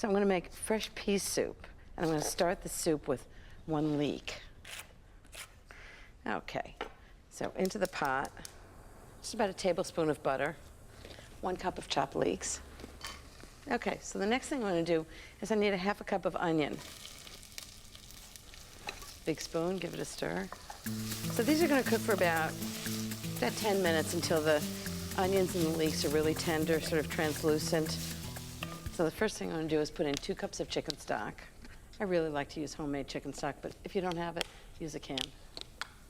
So I'm going to make fresh pea soup, and I'm going to start the soup with 1 leek. Okay, so into the pot, just about a tablespoon of butter, 1 cup of chopped leeks. Okay, so the next thing I'm going to do is I need a 1/2 cup of onion. Big spoon, give it a stir. So these are going to cook for about 10 minutes until the onions and the leeks are really tender, sort of translucent. So the first thing I'm going to do is put in 2 cups of chicken stock. I really like to use homemade chicken stock, but if you don't have it, use a can.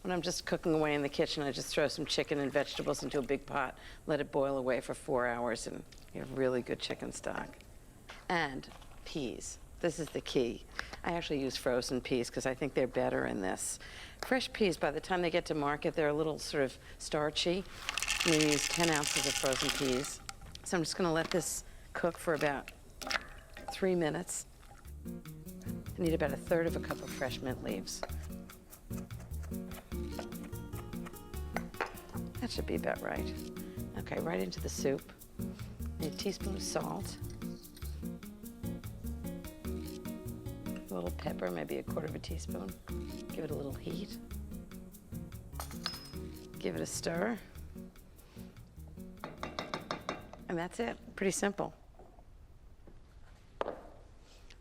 When I'm just cooking away in the kitchen, I just throw some chicken and vegetables into a big pot, let it boil away for 4 hours, and you have really good chicken stock. And peas. This is the key. I actually use frozen peas because I think they're better in this. Fresh peas, by the time they get to market, they're a little sort of starchy. I'm going to use 10 ounces of frozen peas. So I'm just going to let this cook for about 3 minutes. I need about 1/3 cup of fresh mint leaves. That should be about right. Okay, right into the soup. I need a teaspoon of salt. A little pepper, maybe 1/4 teaspoon. Give it a little heat. Give it a stir. And that's it. Pretty simple.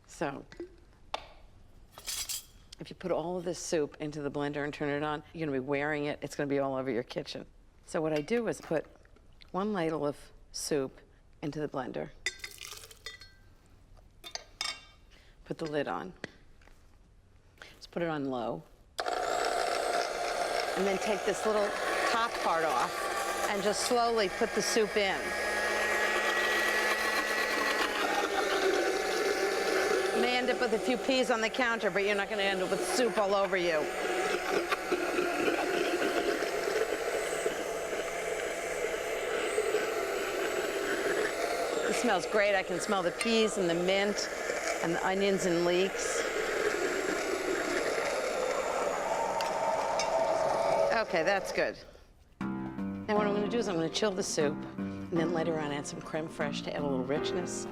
So, if you put all of this soup into the blender and turn it on, you're going to be wearing it. It's going to be all over your kitchen. So what I do is put 1 ladle of soup into the blender. Put the lid on. Just put it on low. And then take this little top part off and just slowly put the soup in. You may end up with a few peas on the counter, but you're not going to end up with soup all over you. It smells great. I can smell the peas and the mint and the onions and leeks. Okay, that's good. Now what I'm going to do is I'm going to chill the soup, and then later on add some creme fraiche to add a little richness.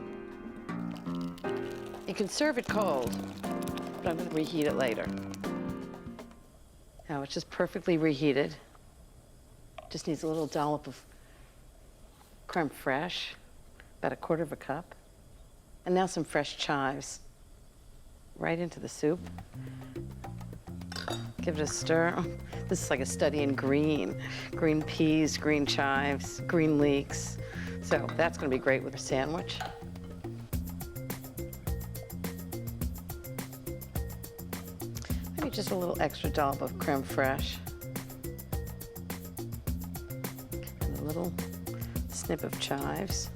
You can serve it cold, but I'm going to reheat it later. Now it's just perfectly reheated. Just needs a little dollop of creme fraiche, about 1/4 cup. And now some fresh chives. Right into the soup. Give it a stir. Oh, this is like a study in green. Green peas, green chives, green leeks. So that's going to be great with a sandwich. Maybe just a little extra dollop of creme fraiche. And a little snip of chives.